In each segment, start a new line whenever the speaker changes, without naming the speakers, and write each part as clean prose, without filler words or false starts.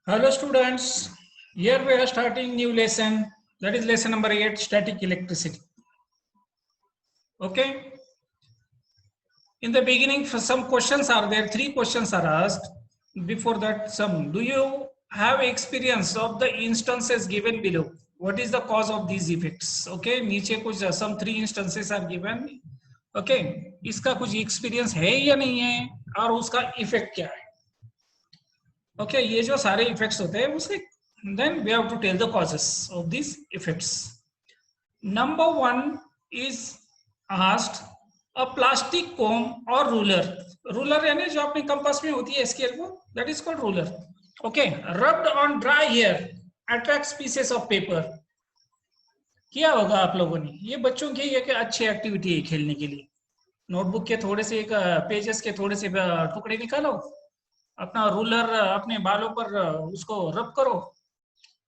Hello students, here we are starting new lesson, that is lesson number 8, static electricity. Okay, in the beginning some questions are there, 3 questions are asked. Before that, do you have experience of the instances given below? What is the cause of these effects? Okay, नीचे कुछ some 3 instances are given. Okay, इसका कुछ experience है या नहीं है और उसका effect क्या है? Okay, ये जो सारे effects होते हैं उसके then we have to tell the causes of these effects. Number 1 is asked a plastic comb or ruler. Ruler यानी जो अपने कंपास में होती है स्केल वो, that is called ruler. Okay, rubbed on dry hair attracts pieces of paper. किया होगा आप लोगों ने, ये बच्चों की एक अच्छी एक्टिविटी है खेलने के लिए. नोटबुक के थोड़े से एक पेजेस के थोड़े से टुकड़े निकालो, अपना रूलर अपने बालों पर उसको रब करो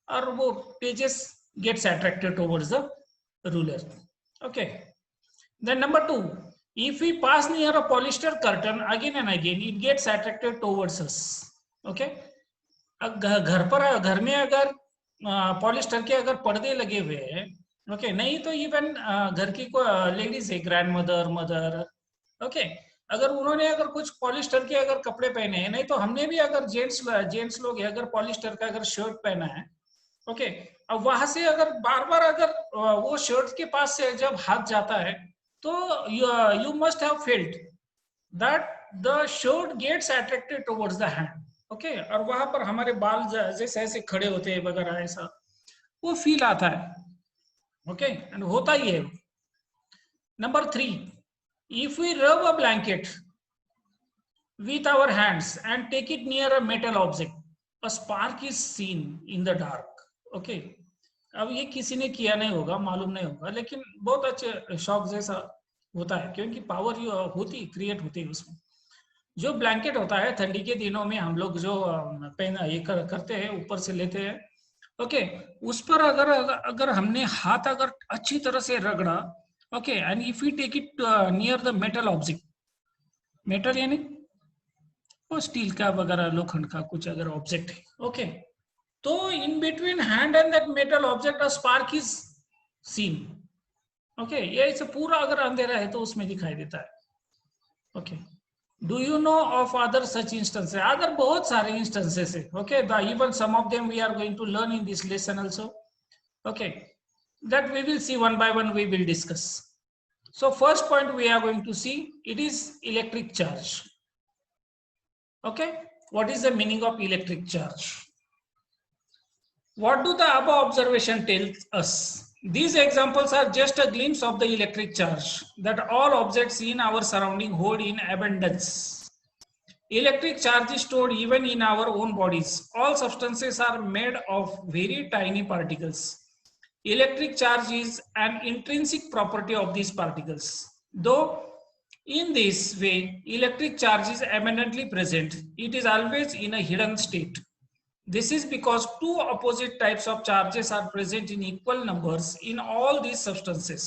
और वो pages gets attracted towards the ruler. Okay, then number 2, if we pass near a polyester curtain again and again it gets attracted towards us. Okay, घर में अगर पॉलिस्टर के अगर पर्दे लगे हुए हैं, ओके, नहीं तो इवन घर की कोई लेडीज है, ग्रैंड मदर, मदर, ओके, अगर उन्होंने अगर कुछ पॉलिस्टर के अगर कपड़े पहने हैं, नहीं तो हमने भी अगर जेंट्स लोग है अगर पॉलिस्टर का अगर शर्ट पहना है, ओके, अब वहां से अगर बार बार अगर वो शर्ट के पास से जब हाथ जाता है तो you must have felt that the shirt gets attracted towards the hand. Okay, और वहां पर हमारे बाल जैसे ऐसे खड़े होते हैं वगैरह, ऐसा वो फील आता है. ओके, एंड होता ही है. Number 3, if we rub a blanket with our hands and take it near a metal object, a spark is seen in the dark. Okay, अब ये किसी ने किया नहीं होगा, मालूम नहीं होगा, लेकिन बहुत अच्छे शॉक जैसा होता है क्योंकि पावर होती क्रिएट होती है उसमें. जो ब्लैंकेट होता है ठंडी के दिनों में हम लोग जो पहना ये करते हैं, ऊपर से लेते हैं, ओके, उस पर अगर हमने हाथ अगर अच्छी तरह से रगड़ा, okay, and if you take it near the metal object, metal यानी वो स्टील का वगैरह लोखंड का कुछ अगर ऑब्जेक्ट है, ओके, तो in between hand and that metal object a spark is seen. Okay, ये इसे पूरा अगर अंधेरा है तो उसमें दिखाई देता है. Okay, do you know of other such instances? Other बहुत सारे इंस्टेंसेस है. Okay, the even some of them we are going to learn in this lesson also. Okay, that we will see one by one, we will discuss. So first point we are going to see, it is electric charge. Okay, what is the meaning of electric charge? What do the above observation tell us? These examples are just a glimpse of the electric charge that all objects in our surrounding hold in abundance. Electric charge is stored even in our own bodies. All substances are made of very tiny particles. Electric charge is an intrinsic property of these particles. Though in this way, electric charge is abundantly present, it is always in a hidden state. This is because two opposite types of charges are present in equal numbers in all these substances.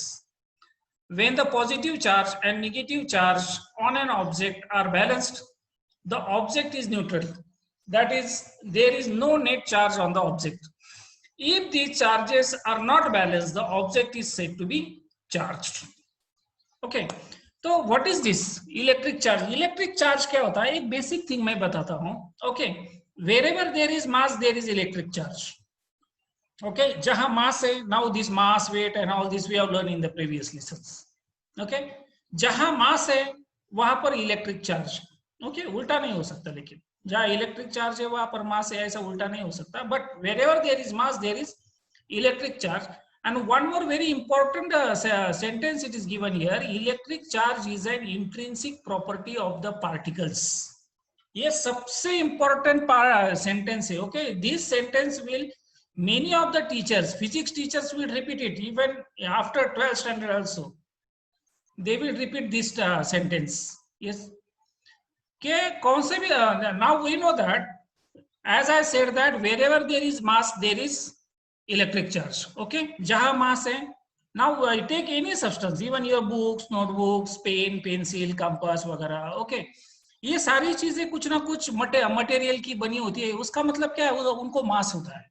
When the positive charge and negative charge on an object are balanced, the object is neutral. That is, there is no net charge on the object. If these charges are not balanced, the object is said to be charged. Okay, तो what is this electric charge? Electric charge क्या होता है? एक basic thing मैं बताता हूँ. Okay, wherever there is mass, there is electric charge. Okay, जहां mass है, now this mass, weight and all this we have learned in the previous lessons. Okay, जहां mass है वहां पर electric charge. Okay, उल्टा नहीं हो सकता, लेकिन जहां इलेक्ट्रिक चार्ज है वहां पर मास है, ऐसा उल्टा नहीं हो सकता. But wherever there is mass there is electric charge. And one more very important sentence it is given here, electric charge is an intrinsic property of the particles. ये सबसे इंपॉर्टेंट सेंटेंस है. Okay, this sentence will many of the teachers, physics teachers will repeat it even after 12th standard also. They will repeat this sentence. Yes, के कौन से भी, now we know that as I said that wherever there is mass there is electric charge. Okay, जहां mass है, now I take any substance, even your books, notebooks, pen, pencil, compass वगैरह. Okay, ये सारी चीजें कुछ ना कुछ material की बनी होती है, उसका मतलब क्या है, उनको मास होता है,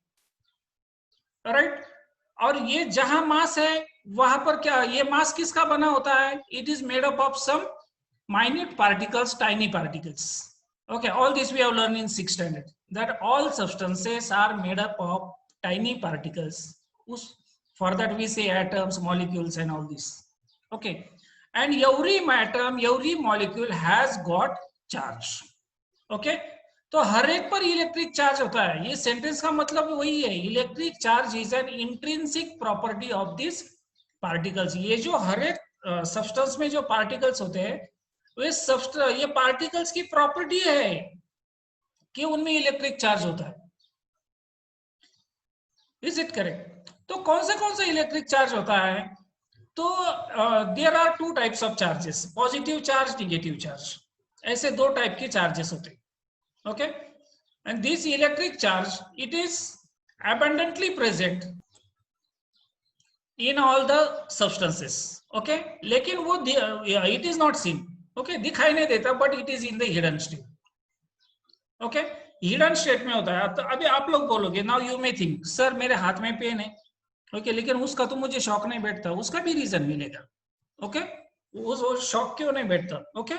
राइट। और ये जहां मास है वहां पर क्या, ये मास किसका बना होता है, it is made up of some minute particles, tiny particles. Okay, all this we have learned in 6th standard, that all substances are made up of tiny particles. For that we say atoms, molecules and all this. Okay, and every atom, every molecule has got charge. Okay, तो हर एक पर electric charge होता है, ये sentence का मतलब वही है, electric charge is an intrinsic property of this particles. ये जो हर एक सब्सटेंस में जो पार्टिकल्स होते हैं, ये पार्टिकल्स की प्रॉपर्टी है कि उनमें इलेक्ट्रिक चार्ज होता है। Is it correct? तो कौन सा इलेक्ट्रिक चार्ज होता है? तो there are two types of charges, positive charge, negative charge, ऐसे दो टाइप के चार्जेस होते हैं। Okay, and this electric charge it is abundantly present in all the substances. Okay, लेकिन वो it is not seen, okay, दिखाई नहीं देता, but it is in the hidden state. Okay, hidden state में होता है। तो अभी आप लोग बोलोगे, now you may think, sir मेरे हाथ में पेन है, ओके, लेकिन उसका तो मुझे शौक नहीं बैठता, उसका भी रीजन मिलेगा। ओके, वो शौक क्यों नहीं बैठता? ओके,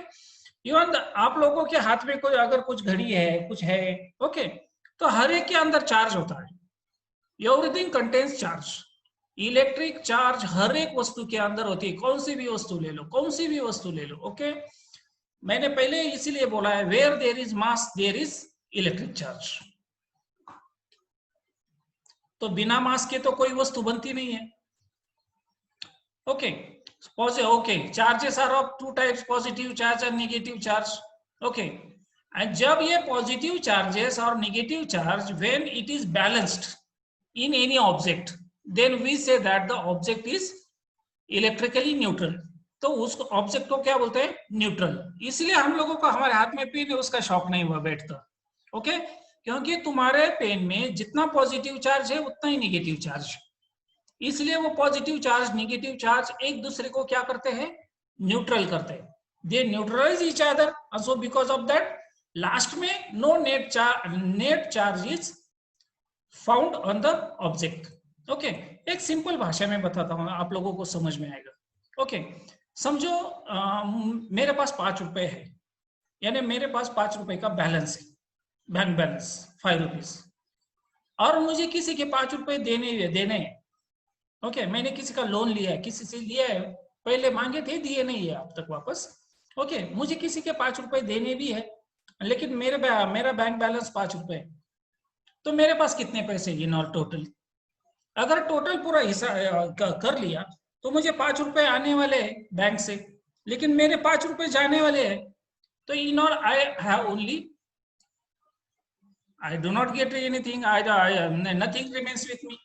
इवन आप लोगों के हाथ में कोई अगर कुछ घड़ी है, कुछ है, ओके, तो हर एक के अंदर चार्ज होता है, everything contains charge. Electric charge हर एक वस्तु के अंदर होती है, कौन सी भी वस्तु ले लो, कौन सी भी वस्तु ले लो। ओके, मैंने पहले इसीलिए बोला है, where there is mass there is electric charge. तो बिना मास के तो कोई वस्तु बनती नहीं है। Okay, okay, charges are of two types, positive charge और नेगेटिव चार्ज। ओके, एंड जब ये पॉजिटिव चार्जेस और negative charge when it is balanced in any object, then we say that the object is electrically neutral. तो उस object को क्या बोलते हैं? न्यूट्रल। इसलिए हम लोगों को हमारे हाथ में पेन है, उसका शौक नहीं हुआ बैठता। ओके, क्योंकि तुम्हारे पेन में जितना पॉजिटिव चार्ज है उतना ही नेगेटिव चार्ज, इसलिए वो पॉजिटिव चार्ज नेगेटिव चार्ज एक दूसरे को क्या करते हैं? न्यूट्रल करते हैं। They neutralize each other, so because of that last में no net charge is found on the object. Okay, एक सिंपल भाषा में बताता हूं, आप लोगों को समझ में आएगा। ओके, समझो मेरे पास 5 रुपए है, यानी मेरे पास 5 रुपए का बैलेंस है, बैंक बैलेंस 5 रुपीज, और मुझे किसी के 5 रुपए देने हैं। ओके, मैंने किसी का लोन लिया है, किसी से लिया है, पहले मांगे थे, दिए नहीं है अब तक वापस। ओके, मुझे किसी के 5 रुपए देने भी है, लेकिन मेरा बैंक बैलेंस 5 रुपए है। तो मेरे पास कितने पैसे इन ऑल टोटल? अगर टोटल पूरा हिसाब कर लिया तो मुझे 5 रुपए आने वाले हैं बैंक से, लेकिन मेरे 5 रुपए जाने वाले हैं। तो in all I have only, I do not get anything, nothing remains with me.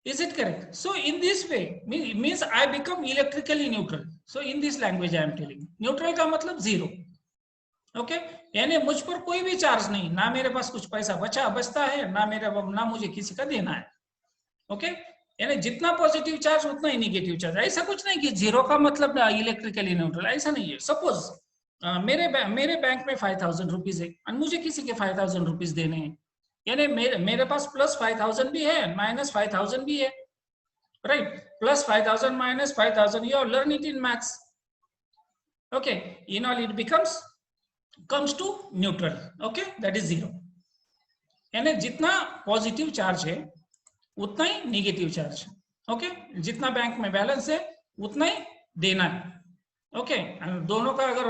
Is it correct? So in this way means I become electrically neutral. So in this language I am telling, neutral का मतलब zero. Okay, यानी मुझ पर कोई भी charge नहीं, ना मेरे पास कुछ पैसा बचता है, ना मुझे किसी का देना है। ओके, यानी जितना पॉजिटिव चार्ज उतना ही नेगेटिव चार्ज। ऐसा कुछ नहीं कि जीरो का मतलब इलेक्ट्रिकली न्यूट्रल, ऐसा नहीं है। सपोज मेरे बैंक में 5000 रुपीज है और मुझे किसी के 5000 रुपीज देने हैं, यानी मेरे पास प्लस 5000 भी है, माइनस 5000 भी है, right? Plus 5000 minus 5000, you learn it in maths. Okay, in all it becomes comes to neutral. Okay, that is zero. यानी जितना पॉजिटिव चार्ज है उतना ही नेगेटिव चार्ज। ओके, जितना बैंक में बैलेंस है उतना ही देना है। ओके, दोनों का अगर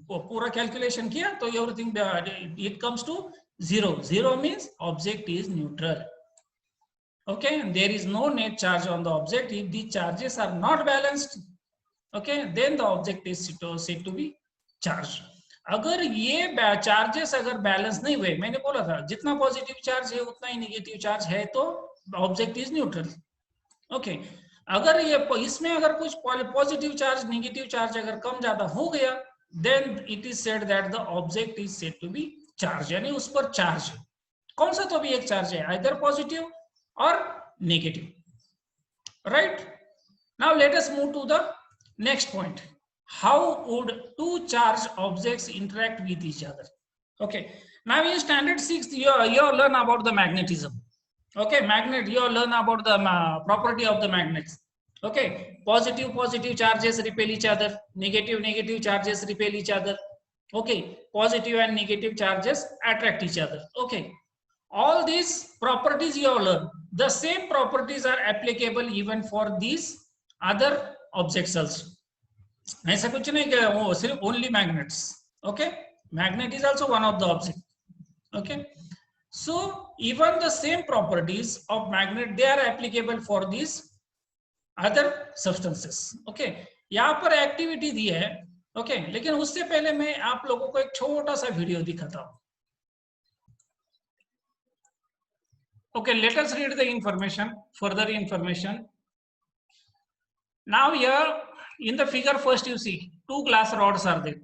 पूरा कैलकुलेशन किया तो everything it comes to zero. Zero means object is neutral. Okay, there is no net charge on the object if the charges are not balanced. Okay, then the object is said to be charge. अगर ये charges अगर balance नहीं हुए, मैंने बोला था जितना positive charge है उतना ही नेगेटिव चार्ज है, तो ऑब्जेक्ट इज न्यूट्रल। ओके, अगर ये इसमें अगर कुछ पॉजिटिव चार्ज नेगेटिव चार्ज अगर कम ज्यादा हो गया, then it is said that the object is said to be charge, यानी उस पर चार्ज है, कौन सा तो भी एक चार्ज है, आइदर पॉजिटिव और negative. Right, now let us move to the next point. how would two charged objects interact with each other? Okay, now in standard 6 you learn about the magnetism. Okay, magnet, you learn about the property of the magnets. Okay, positive charges repel each other, negative charges repel each other. Okay, positive and negative charges attract each other. Okay, all these properties you have learned. The same properties are applicable even for these other objects also. ऐसा कुछ नहीं कि वो सिर्फ only magnets. Okay, magnet is also one of the object. Okay, so even the same properties of magnet, they are applicable for these other substances. Okay, यहाँ पर activity दी है. Okay, लेकिन उससे पहले मैं आप लोगों को एक छोटा सा वीडियो दिखाता हूँ. Okay, let us read the information, further information. Now here in the figure, first you see two glass rods are there,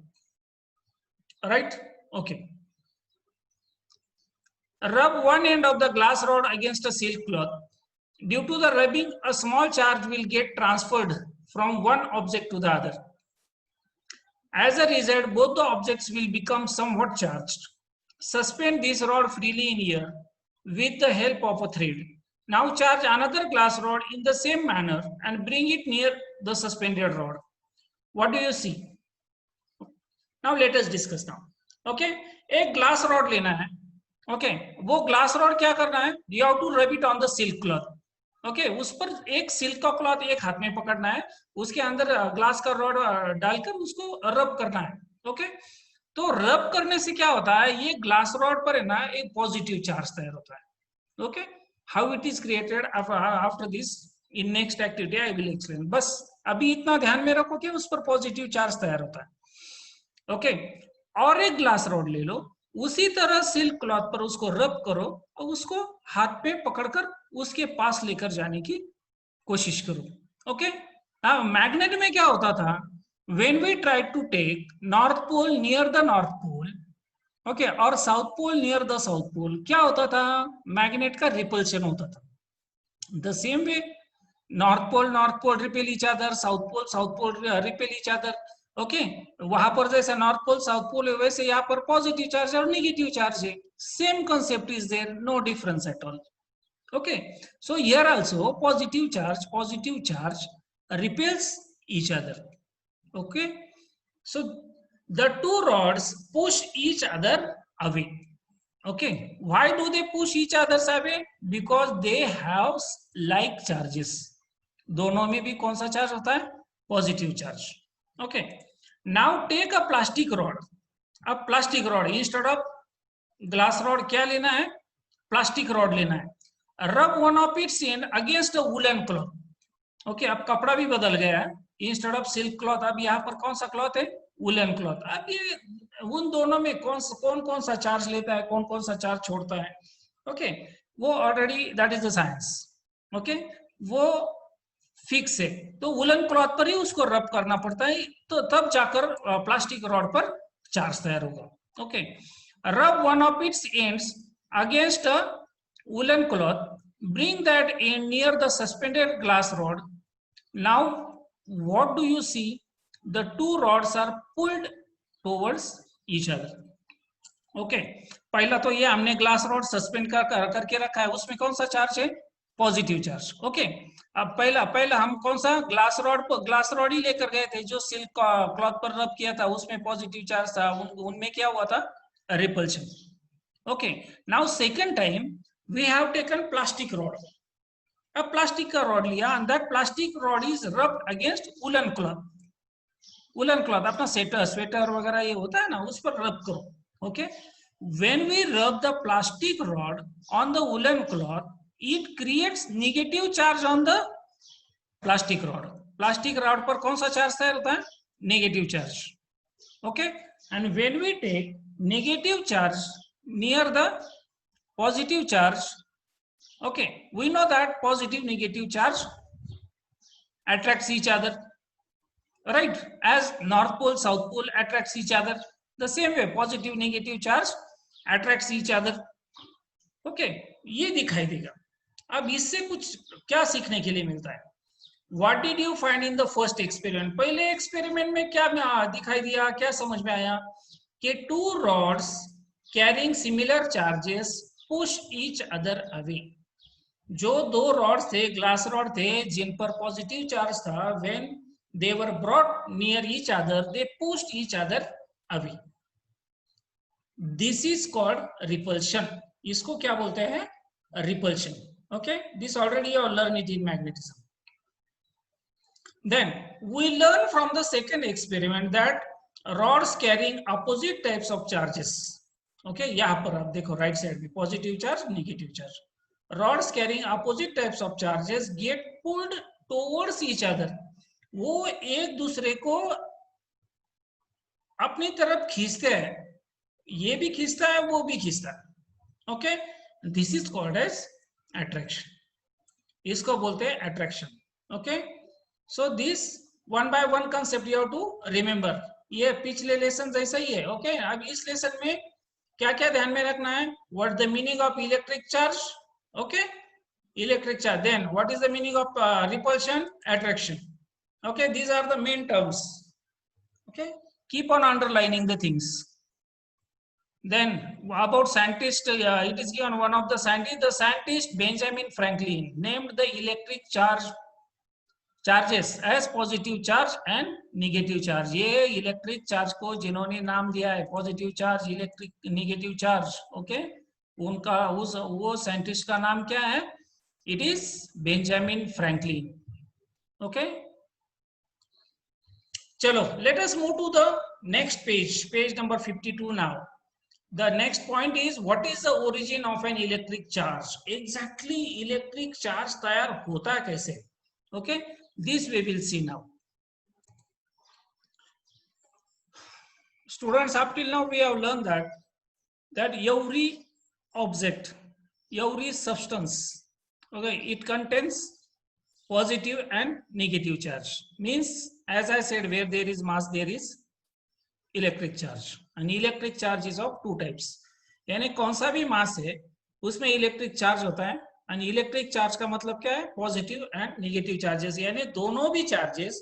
right? Okay. Rub one end of the glass rod against a silk cloth. Due to the rubbing, a small charge will get transferred from one object to the other. As a result, both the objects will become somewhat charged. Suspend this rod freely in air with the help of a thread. Now charge another glass rod in the same manner and bring it near the suspended rod. What do you see? Now let us discuss now. Okay, एक glass rod लेना है. Okay, वो glass rod क्या करना है? You have to rub it on the silk cloth. Okay, उस पर एक सिल्क का क्लॉथ एक हाथ में पकड़ना है, उसके अंदर ग्लास का रॉड डालकर उसको रब करना है. ओके, तो रब करने से क्या होता है, ये ग्लास रॉड पर है ना एक पॉजिटिव चार्ज तैयार होता है. Okay, how it is created after this in next activity I will explain. बस अभी इतना ध्यान में रखो कि उस पर पॉजिटिव चार्ज तैयार होता है. ओके, और एक ग्लास रॉड ले लो, उसी तरह सिल्क क्लॉथ पर उसको रब करो और उसको हाथ पे पकड़कर उसके पास लेकर जाने की कोशिश करो. ओके, मैग्नेट में क्या होता था, when we try to take north pole near the north pole, okay, और south pole near the south pole, क्या होता था, मैग्नेट का रिपल्शन होता था. The same way north pole repel each other, south pole repel each other. Okay, वहां पर जैसे नॉर्थ पोल साउथ पोल है, वैसे यहाँ पर पॉजिटिव चार्ज और नेगेटिव चार्ज है. Same concept is there, no difference at all. Okay, so here also positive charge repels each other. Okay, so the two rods push each other away. Okay, why do they push each other away? Because they have like charges. दोनों में भी कौन सा charge होता है, positive charge. Okay, now take a plastic rod. अब plastic rod instead of glass rod क्या लेना है, प्लास्टिक रॉड लेना है. रब one of its and against a woollen cloth. Okay, अब कपड़ा भी बदल गया है, इंस्टेड ऑफ सिल्क क्लॉथ अब यहाँ पर कौन सा क्लॉथ है, वुलन क्लॉथ. अब ये उन दोनों में कौन सा चार्ज लेता है, कौन सा चार्ज छोड़ता है. ओके, वो already that is the science. Okay, वो फिक्स है, तो वुलन क्लॉथ पर ही उसको रब करना पड़ता है, तो तब जाकर प्लास्टिक रॉड पर चार्ज तैयार होगा. Okay, rub one of its ends against a woolen cloth, bring that end near the suspended glass rod. Now what do you see, the two rods are pulled towards each other. Okay, पहला तो ये हमने glass rod suspend करके रखा है, उसमें कौन सा चार्ज है, पॉजिटिव चार्ज. ओके, अब पहला हम कौन सा ग्लास रॉड ही लेकर गए थे, जो सिल्क क्लॉथ पर रब किया था उसमें पॉजिटिव चार्ज था, उनमें क्या हुआ था, repulsion. Okay, now second time we have taken plastic rod. अब प्लास्टिक का रॉड लिया and that plastic rod is rubbed against woolen cloth. woolen cloth अपना स्वेटर वगैरह ये होता है ना, उस पर रब करो. Okay, when we rub the plastic rod on the woolen cloth, it creates negative charge on the plastic rod. Plastic rod पर कौन सा चार्ज तैयार होता है, negative charge. Okay, and when we take negative charge near the positive charge, okay, we know that positive negative charge attracts each other, right, as north pole south pole attracts each other, the same way positive negative charge attracts each other. Okay, ये दिखाई देगा. अब इससे कुछ क्या सीखने के लिए मिलता है, what did you find in the first experiment? पहले एक्सपेरिमेंट में क्या दिखाई दिया, क्या समझ में आया कि two rods carrying similar charges push each other away. जो दो रॉड थे, ग्लास रॉड थे, जिन पर पॉजिटिव चार्ज था, when they were brought near each other they pushed each other away. This is called repulsion. इसको क्या बोलते हैं? Repulsion. Okay, this already you learn it in magnetism. Then we learn from the second experiment that rods carrying opposite types of charges. Okay, यहाँ पर आप देखो right side में positive charge, negative charge. Rods carrying opposite types of charges get pulled towards each other. वो एक दूसरे को अपनी तरफ खींचते हैं, ये भी खींचता है, वो भी खींचता है। Okay, this is called as attraction. इसको बोलते हैं attraction. Okay, so this one by one concept you have to remember. ये पिछले लेसन जैसा ही है। ओके, अब इस लेसन में क्या क्या ध्यान में रखना है? What the meaning of electric charge? Okay, electric charge. Then what is the meaning of repulsion, attraction? Okay, these are the main terms. Okay, keep on underlining the things. Then about scientist, it is given one of the scientist Benjamin Franklin named the electric charges as positive charge and negative charge. ये electric charge को जिन्होंने नाम दिया है positive charge, electric negative charge, okay, उनका वो scientist का नाम क्या है? It is Benjamin Franklin. Okay, चलो let us move to the next page number 52 now. The next point is what is the origin of an electric charge? Exactly electric charge तैयार होता कैसे? Okay, this we will see now. Students, up till now we have learned that every object, every substance, okay, it contains positive and negative charge. Means, as I said, where there is mass there is electric charge. And electric charge is of two types, यानी कौन सा भी मास है उसमें electric charge होता है। And electric charge का मतलब क्या है? पॉजिटिव एंड नेगेटिव चार्जेस, यानी दोनों भी charges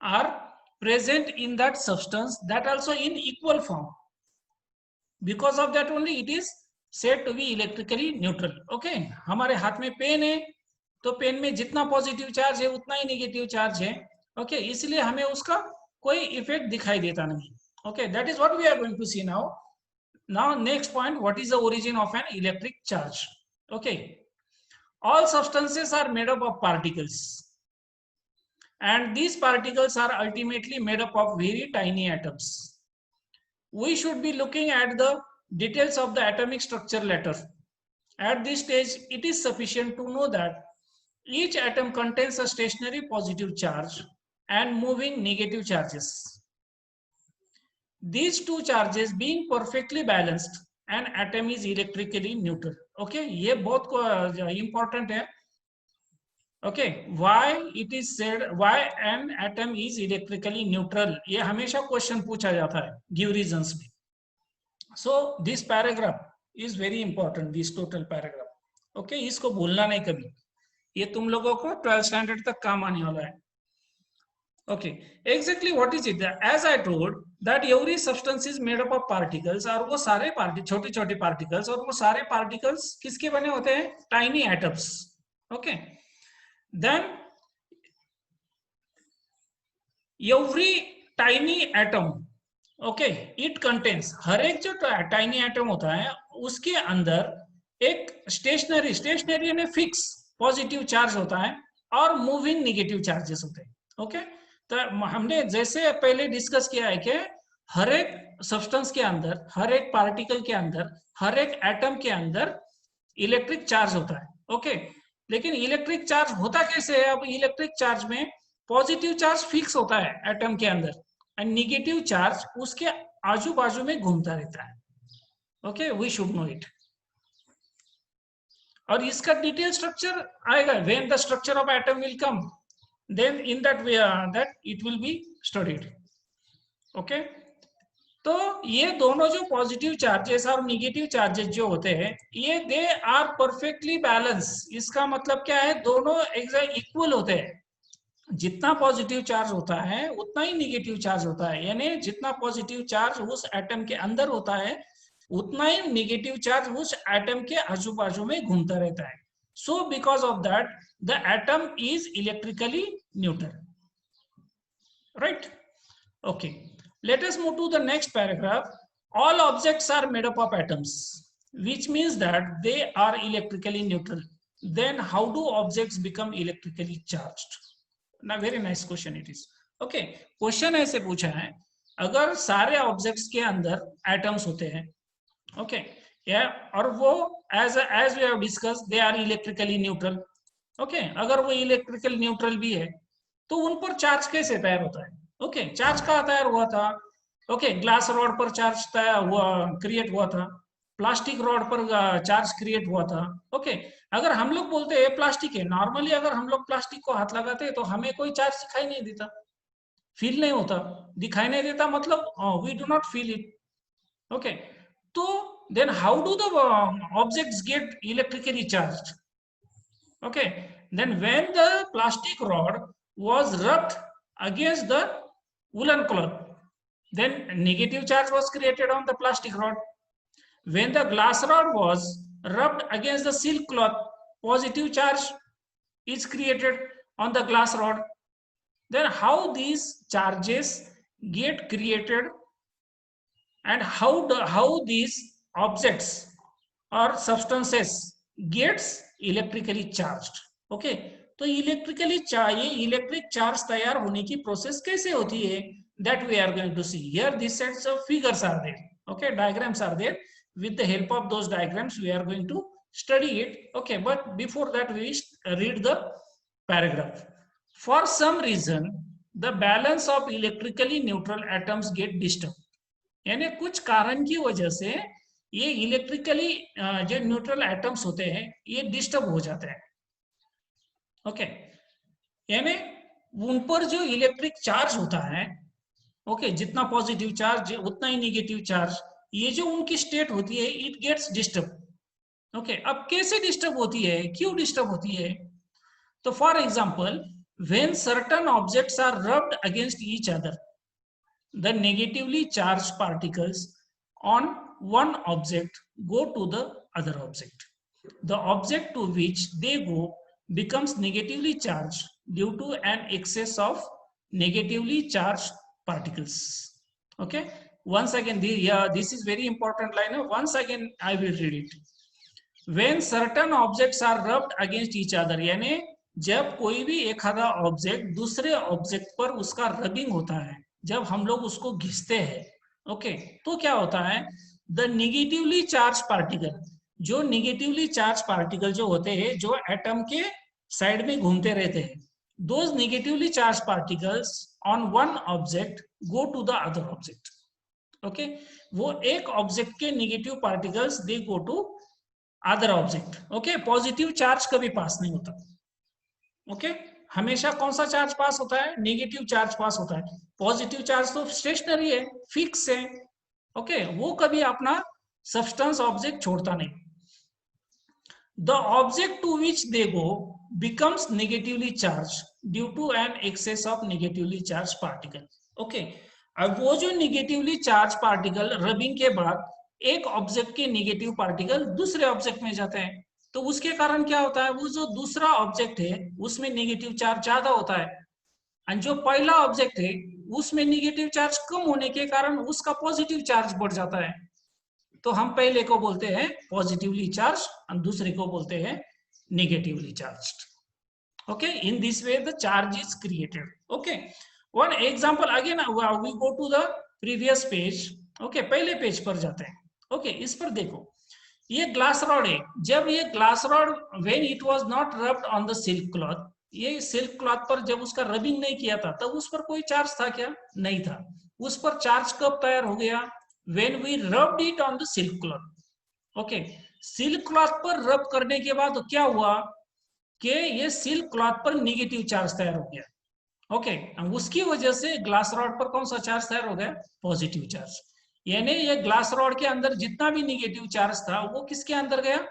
are present in that substance, that also in equal form. Because of that only it is said to be electrically neutral. Okay, हमारे हाथ में पेन है तो पेन में जितना पॉजिटिव चार्ज है उतना ही नेगेटिव चार्ज है। ओके, इसलिए हमें उसका कोई इफेक्ट दिखाई देता नहीं। Okay, that is what we are going to see now. Now, next point, what is the origin of an electric charge? Okay, all substances are made up of particles, and these particles are ultimately made up of very tiny atoms. We should be looking at the details of the atomic structure later. At this stage, it is sufficient to know that each atom contains a stationary positive charge and moving negative charges. These two charges being perfectly balanced, an atom is electrically neutral. Okay, ये बहुत important है। Okay, why it is said why an atom is electrically neutral? ये हमेशा question पूछा जाता है give reasons में। So this paragraph is very important, this total paragraph. Okay, इसको भूलना नहीं कभी, ये तुम लोगों को 12th स्टैंडर्ड तक काम आने वाला है। Okay, exactly what is it? As I told that every substance is made up of particles, और वो सारे छोटे छोटे particles, और वो सारे particles किसके बने होते हैं? Tiny atoms. Okay, then every tiny atom, okay, it contains, हर एक जो tiny atom होता है उसके अंदर एक स्टेशनरी यानी फिक्स पॉजिटिव चार्ज होता है और मूविंग नेगेटिव चार्जेस होते हैं। ओके, तो हमने जैसे पहले डिस्कस किया है कि हर एक सब्सटेंस के अंदर, हर एक पार्टिकल के अंदर, हर एक एटम के अंदर इलेक्ट्रिक चार्ज होता है। ओके, लेकिन इलेक्ट्रिक चार्ज होता कैसे है? अब इलेक्ट्रिक चार्ज में पॉजिटिव चार्ज फिक्स होता है एटम के अंदर एंड नेगेटिव चार्ज उसके आजू बाजू में घूमता रहता है। Okay, we should know it. और इसका डिटेल स्ट्रक्चर आएगा when the structure of atom will come, then in that way that it will be studied. Okay, तो ये दोनों जो पॉजिटिव चार्जेस और नेगेटिव चार्जेस जो होते हैं ये दे आर परफेक्टली बैलेंस। इसका मतलब क्या है? दोनों इक्वल होते हैं। जितना पॉजिटिव चार्ज होता है उतना ही निगेटिव चार्ज होता है, यानी जितना पॉजिटिव चार्ज उस एटम के अंदर होता है उतना ही निगेटिव चार्ज उस एटम के आजू बाजू में घूमता रहता है. सो because of that the atom is electrically neutral. Right? Okay, let us move to the next paragraph. All objects are made up of atoms, which means that they are electrically neutral. Then how do objects become electrically charged? Now very nice question it is. Okay, question ऐसे पूछा है, अगर सारे objects के अंदर atoms होते हैं, okay, या और वो as we have discussed they are electrically neutral. Okay, अगर वो इलेक्ट्रिकल न्यूट्रल भी है तो उन पर चार्ज कैसे तैयार होता है? ओके, चार्ज कहाँ तैयार हुआ था? ओके, ग्लास रॉड पर चार्ज क्रिएट हुआ था, प्लास्टिक रॉड पर चार्ज क्रिएट हुआ था. ओके, अगर हम लोग बोलते हैं प्लास्टिक है, नॉर्मली अगर हम लोग प्लास्टिक को हाथ लगाते हैं तो हमें कोई चार्ज दिखाई नहीं देता, फील नहीं होता, दिखाई नहीं देता मतलब we do not feel it. Okay, तो then how do the objects get electrically charge? Okay, then when the plastic rod was rubbed against the woolen cloth, then negative charge was created on the plastic rod. When the glass rod was rubbed against the silk cloth, positive charge is created on the glass rod. Then how these charges get created and how these objects or substances gets electrically charged. Okay, तो electrically ये electric charge तैयार होने की process कैसे होती है, that we are going to see here. This sets of figures are there, okay, diagrams are there. With the help of those diagrams we are going to study it. Okay, but before that we read the paragraph. For some reason the balance of electrically neutral atoms get disturb. यानी कुछ कारण की वजह से ये electrically जो neutral atoms होते हैं ये डिस्टर्ब हो जाते हैं. ओके, यानी उन पर जो इलेक्ट्रिक चार्ज होता है, ओके, जितना पॉजिटिव चार्ज उतना ही नेगेटिव चार्ज, ये जो उनकी स्टेट होती है इट गेट्स डिस्टर्ब. ओके, अब कैसे डिस्टर्ब होती है, क्यों डिस्टर्ब होती है? तो for example when certain objects are rubbed against each other, the negatively charge particles on one object go to the other object. The object to which they go becomes negatively charged due to an excess of negatively charged particles. Okay, once again this is very important line. Once again I will read it. When certain objects are rubbed against each other, यानी जब कोई भी एक आधा object दूसरे object पर उसका rubbing होता है, जब हम लोग उसको घिसते हैं, ओके, तो क्या होता है, द निगेटिवली चार्ज पार्टिकल, जो निगेटिवली चार्ज पार्टिकल जो होते हैं जो एटम के साइड में घूमते रहते हैं, those negatively charge particles on one object go to the other object. Okay, वो एक ऑब्जेक्ट के negative particles they go to other object. Okay, positive charge कभी पास नहीं होता. ओके, हमेशा कौन सा चार्ज पास होता है, नेगेटिव चार्ज पास होता है. पॉजिटिव चार्ज तो स्टेशनरी है, फिक्स है. ओके, वो कभी अपना सब्सटेंस ऑब्जेक्ट छोड़ता नहीं. The object to which they go becomes negatively charge due to an excess of negatively charge particle. Okay, अब वो जो नेगेटिवली चार्ज पार्टिकल रबिंग के बाद एक ऑब्जेक्ट के नेगेटिव पार्टिकल दूसरे ऑब्जेक्ट में जाते हैं, तो उसके कारण क्या होता है, वो जो दूसरा ऑब्जेक्ट है उसमें नेगेटिव चार्ज ज्यादा होता है, और जो पहला ऑब्जेक्ट है उसमें नेगेटिव चार्ज कम होने के कारण उसका पॉजिटिव चार्ज बढ़ जाता है. तो हम पहले को बोलते हैं पॉजिटिवली चार्ज और दूसरे को बोलते हैं negatively charged. Okay, in this way the charge is created. Okay, one example again we go to the previous page. Okay, पहले पेज पर जाते हैं. ओके, इस पर देखो, ये ग्लास रॉड है. जब ये glass rod when it was not rubbed on the silk cloth, ये सिल्क क्लॉथ पर जब उसका रबिंग नहीं किया था तब उस पर कोई चार्ज था क्या? नहीं था. उस पर चार्ज कब तैयार हो गया? When we rubbed it on the silk cloth. Okay, silk cloth पर रब करने के बाद क्या हुआ कि ये सिल्क क्लॉथ पर नेगेटिव चार्ज तैयार हो गया. ओके, उसकी वजह से ग्लास रॉड पर कौन सा चार्ज तैयार हो गया? Positive charge. यानी ये ग्लास रॉड के अंदर जितना भी नेगेटिव चार्ज था वो किसके अंदर गया?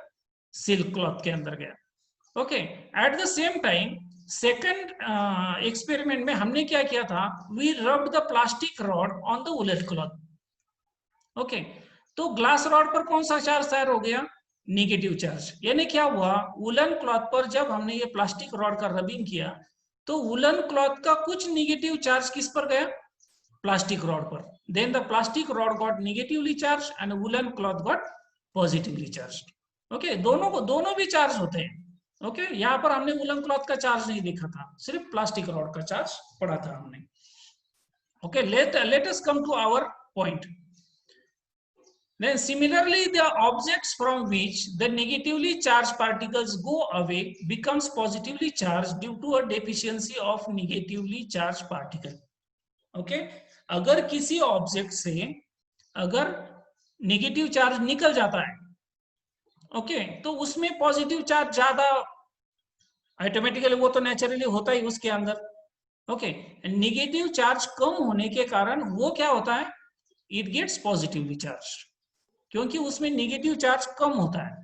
सिल्क क्लॉथ के अंदर गया. Okay, at the same time second experiment में हमने क्या किया था, we rubbed the plastic rod on the woollen cloth. Okay, तो ग्लास रॉड पर कौन सा चार्ज तैयार हो गया, निगेटिव चार्ज। यानी क्या हुआ, वुलन क्लॉथ पर जब हमने ये प्लास्टिक रॉड का रबिंग किया तो वुलन क्लॉथ का कुछ निगेटिव चार्ज किस पर गया, प्लास्टिक रॉड पर। Then the plastic rod got negatively charge and woollen cloth got positively charge. Okay, दोनों भी चार्ज होते हैं। ओके, यहाँ पर हमने वुलन क्लॉथ का चार्ज नहीं देखा था, सिर्फ प्लास्टिक रॉड का चार्ज पढ़ा था हमने। Okay, let us come to our point. Then similarly, the objects from which the negatively charged particles go away becomes positively charged due to a deficiency of negatively charged particle. Okay, अगर किसी object से अगर negative charge निकल जाता है, okay, तो उसमें positive charge ज्यादा ऑटोमेटिकली, वो तो नेचुरली होता ही उसके अंदर। ओके, नेगेटिव चार्ज कम होने के कारण वो क्या होता है, इट गेट्स पॉजिटिवली चार्ज, क्योंकि उसमें नेगेटिव चार्ज कम होता है,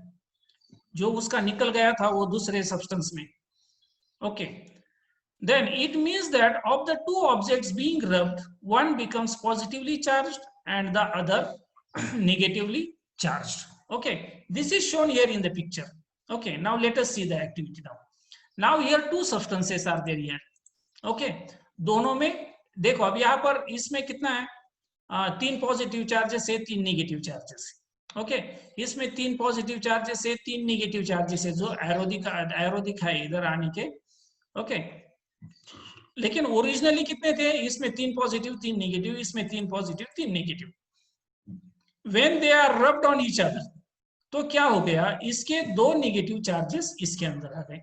जो उसका निकल गया था वो दूसरे सब्सटेंस में। Okay, then it means that of the two objects being rubbed, one becomes positively charged and the other negatively charged. Okay, this is shown here in the picture. Okay, now let us see the activity now. Now here two substances are there here. Okay, दोनों में देखो, अब यहाँ पर इसमें कितना है, 3 positive charges है, 3 नेगेटिव चार्जेस है। ओके, इसमें 3 पॉजिटिव चार्जेस है, 3 नेगेटिव चार्जेस है, जो एरो दिखाए इधर आने के। ओके, लेकिन ओरिजिनली कितने थे, इसमें 3 पॉजिटिव 3 नेगेटिव, इसमें 3 positive 3 negative. When they are rubbed on each other, तो क्या हो गया, इसके 2 नेगेटिव चार्जेस इसके अंदर आ गए,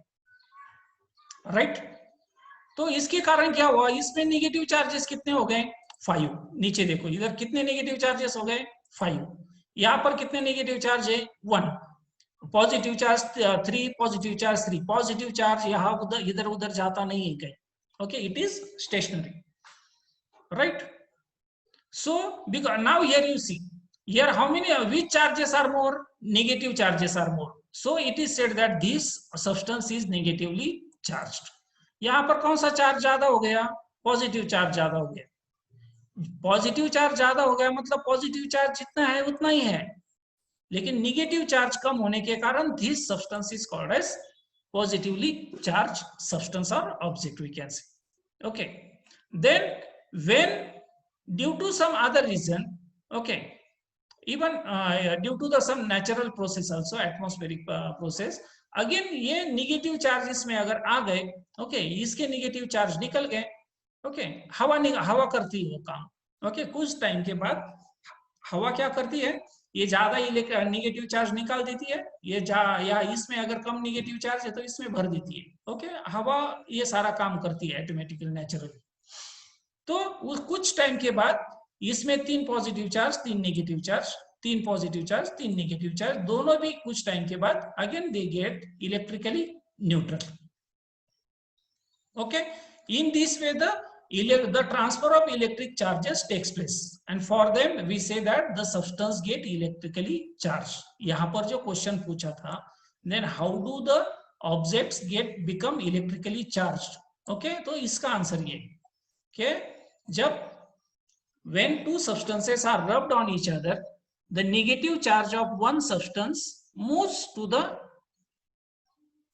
राइट। तो इसके कारण क्या हुआ, इसमें नेगेटिव चार्जेस कितने हो गए, 5। नीचे देखो, इधर कितने नेगेटिव चार्जेस हो गए, 5। यहाँ पर कितने नेगेटिव चार्ज है, 1। Positive charge 3, positive charge 3। Positive charge यहाँ उधर इधर उधर जाता नहीं है कहीं। Okay, it is stationary, right? So because now here you see, here how many, which charges are more, negative charges are more, so it is said that this substance is negatively charged. यहाँ पर कौन सा charge ज्यादा हो गया, positive charge ज्यादा हो गया। पॉजिटिव चार्ज ज्यादा हो गया मतलब पॉजिटिव चार्ज जितना है उतना ही है, लेकिन नेगेटिव चार्ज कम होने के कारण this substance is called as positively charged substance or object, we can say. Okay, then when due to some other reason, okay, even due to the some natural process also, atmospheric process, again ये negative charges में अगर आ गए, okay, इसके negative charge निकल गए, okay, हवा करती है वो काम, okay, कुछ टाइम के बाद हवा क्या करती है, ये ज्यादा नेगेटिव चार्ज निकाल देती है, ये या इसमें अगर कम नेगेटिव चार्ज है तो इसमें भर देती है। ओके, हवा ये सारा काम करती है ऑटोमेटिकली, नेचुरली। तो कुछ टाइम के बाद इसमें 3 positive charge 3 negative charge, 3 positive charge 3 negative charge, दोनों भी कुछ टाइम के बाद again they get electrically neutral. Okay, in this way the transfer of electric charges takes place, and for them we say that the substance get electrically charged. यहाँ पर जो question पूछा था, then how do the objects become electrically charged? Okay, तो इसका answer ये कि जब when two substances are rubbed on each other, the negative charge of one substance moves to the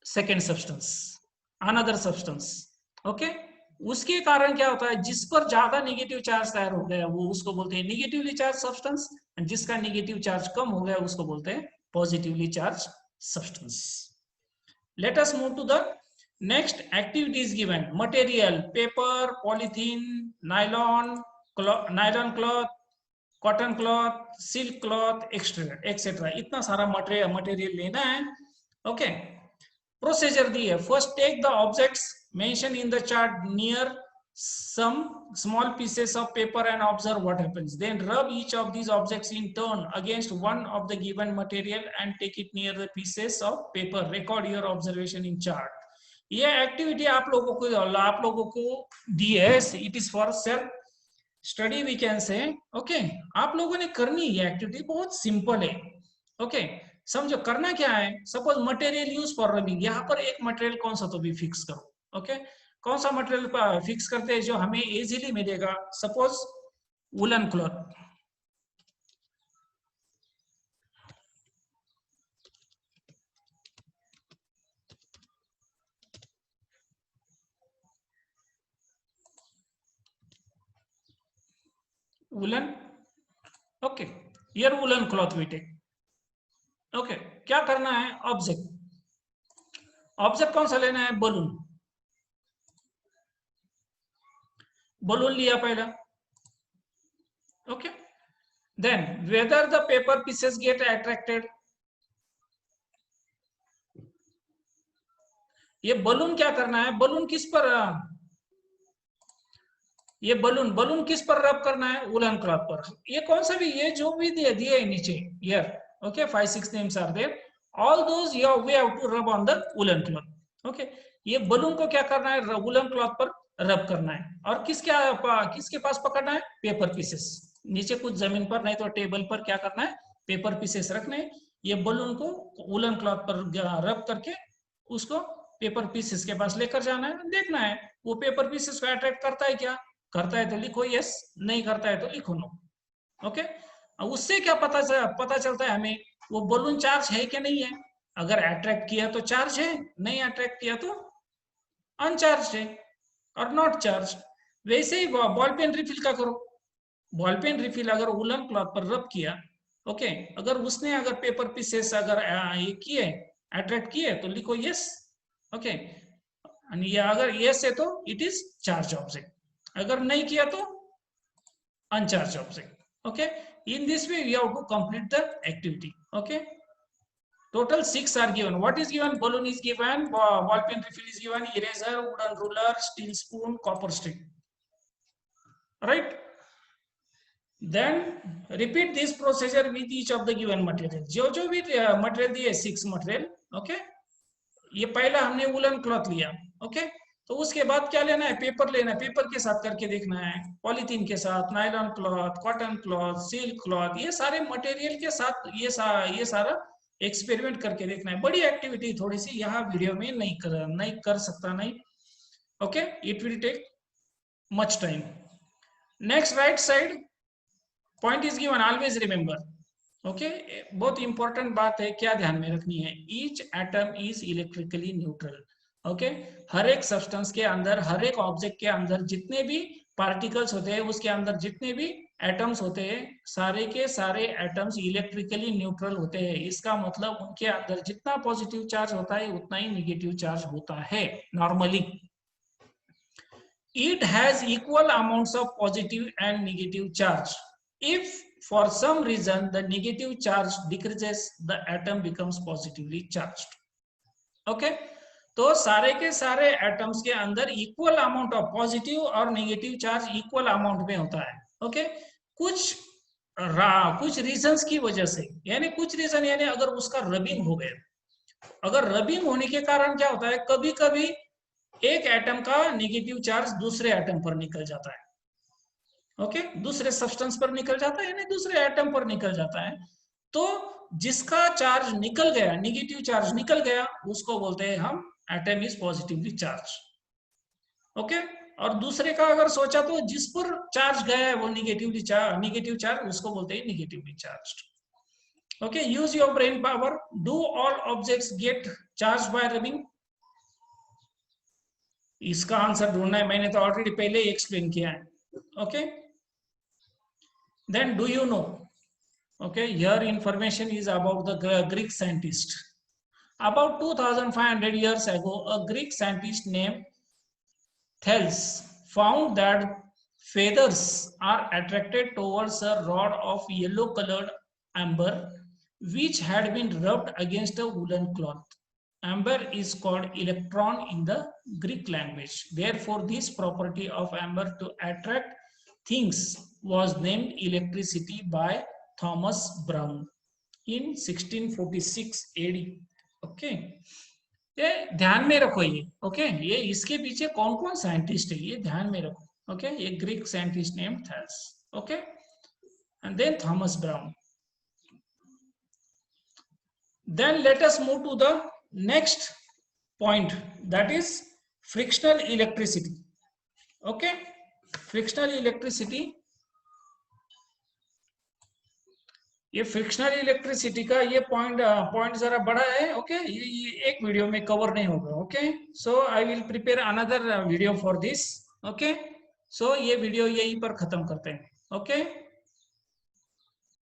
second substance, another substance. Okay, उसके कारण क्या होता है, जिस पर ज्यादा नेगेटिव चार्ज तैयार हो गया वो उसको बोलते हैं नेगेटिवली चार्ज सब्सटेंस, जिसका नेगेटिव चार्ज कम हो गया उसको बोलते हैं positively charge substance. Let us move to the next activities given. Material, paper, polythene, nylon cloth, cotton cloth, silk cloth, etcetera, इतना सारा मटेरियल लेना है। ओके, प्रोसीजर दी है। First take the objects mentioned in the chart near some small pieces of paper and observe what happens. Then rub each of these objects in turn against one of the given material and take it near the pieces of paper. Record your observation in chart. ये activity आप लोगों को दी है, it is for self study we can say. Okay, आप लोगों ने करनी है, एक्टिविटी बहुत सिंपल है। ओके, समझो करना क्या है, suppose material use for rubbing, यहाँ पर एक मटेरियल कौन सा तो भी फिक्स करो। ओके, कौन सा मटेरियल फिक्स करते हैं जो हमें इजीली मिलेगा? Suppose woollen cloth, woollen, okay, here woollen cloth we take. Okay, क्या करना है? ऑब्जेक्ट, ऑब्जेक्ट कौन सा लेना है? बलून, बलून लिया पहला, okay, then whether the paper pieces get attracted, ये बलून क्या करना है? बलून किस पर, ये बलून, बलून किस पर रब करना है? वुलन क्लॉथ पर। ये कौन सा भी, ये जो भी दिए है नीचे, here, okay, 5-6 names are there, all those you we have to rub on the woollen cloth. Okay, ये बलून को क्या करना है? वुलन क्लॉथ पर रब करना है, और किसके पास पकड़ना है? पेपर पीसेस, नीचे कुछ जमीन पर, नहीं तो टेबल पर क्या करना है? पेपर पीसेस रखने हैं। ये बलून को वुलन क्लॉथ पर रब करके उसको पेपर पीसेस के पास लेकर जाना है, देखना है वो पेपर पीसेस को अट्रैक्ट करता है क्या? करता है तो लिखो यस, नहीं करता है तो लिखो नो। ओके, उससे क्या पता चलता है हमें? वो बलून चार्ज है कि नहीं है? अगर अट्रैक्ट किया तो चार्ज है, नहीं अट्रैक्ट किया तो अनचार्ज है और नॉट चार्ज। वैसे ही बॉल पेन रिफिल का करो, बॉल पेन रिफिल अगर वुलन क्लॉथ पर रब किया, ओके, अगर उसने अगर पेपर पीसेस अगर ये किए, अट्रैक्ट किए, तो लिखो यस, ओके, ये अगर यस है तो इट इज चार्ज ऑब्जेक्ट, अगर नहीं किया तो uncharged object। okay, in this way we have to complete the activity। okay, total 6 are given। what is given? Balloon is given, ball pen refill is given, eraser, wooden ruler, steel spoon, copper stick, right? Then repeat this procedure with each of the given material। जो भी material दिए, 6 material, okay, ये पहला हमने woollen cloth लिया, okay, तो उसके बाद क्या लेना है? पेपर लेना है, पेपर के साथ करके देखना है, पॉलीथीन के साथ, nylon cloth, cotton cloth, silk cloth, ये सारे मटेरियल के साथ ये सारा एक्सपेरिमेंट करके देखना है। बड़ी एक्टिविटी थोड़ी सी, यहाँ वीडियो में नहीं कर सकता, नहीं, okay, it will take much time. Next, right side point is given, always remember, okay, बहुत इंपॉर्टेंट बात है, क्या ध्यान में रखनी है? Each atom is electrically neutral. Okay, हर एक सब्सटेंस के अंदर, हर एक ऑब्जेक्ट के अंदर जितने भी पार्टिकल्स होते हैं, उसके अंदर जितने भी एटम्स होते हैं, सारे के सारे एटम्स इलेक्ट्रिकली न्यूट्रल होते हैं। इसका मतलब उनके अंदर जितना पॉजिटिव चार्ज होता है उतना ही निगेटिव चार्ज होता है normally. It has equal amounts of positive and negative charge. if for some reason the negative charge decreases, the atom becomes positively charged। okay, तो सारे के सारे एटम्स के अंदर इक्वल अमाउंट ऑफ पॉजिटिव और negative charge equal amount में होता है। ओके, कुछ रीजंस की वजह से, यानी कुछ रीजन, यानी अगर उसका रबिंग हो गया, अगर रबिंग होने के कारण क्या होता है, कभी कभी एक एटम का नेगेटिव चार्ज दूसरे एटम पर निकल जाता है, ओके, दूसरे सब्सटेंस पर निकल जाता है, यानी दूसरे एटम पर निकल जाता है। तो जिसका चार्ज निकल गया, नेगेटिव चार्ज निकल गया, उसको बोलते हैं हम atom is positively charge. Okay, और दूसरे का अगर सोचा तो जिस पर चार्ज गया है वो नेगेटिव चार्ज, उसको बोलते हैं negatively charge. Okay, use your brain power. Do all objects gate charge by rubbing? इसका आंसर ढूंढना है, मैंने तो ऑलरेडी पहले ही एक्सप्लेन किया है। Okay, then do you know, okay, here information is about the Greek scientist। about 2500 years ago, a Greek scientist named Thales found that feathers are attracted towards a rod of yellow colored amber which had been rubbed against a woolen cloth। Amber is called electron in the Greek language, therefore this property of amber to attract things was named electricity by Thomas Brown in 1646 AD। Okay, ये ध्यान में रखो, ये okay, ये इसके पीछे कौन कौन साइंटिस्ट है ये ध्यान में रखो। ओके, ये Greek scientist name Thales, okay, and then Thomas Brown. Then let us move to the next point, that is frictional electricity, okay, frictional electricity, ये फ्रिक्शनल इलेक्ट्रिसिटी का ये पॉइंट जरा बड़ा है, ओके, ये एक वीडियो में कवर नहीं होगा, okay, so I will prepare another video for this, okay, so ये वीडियो यहीं पर खत्म करते हैं, ओके।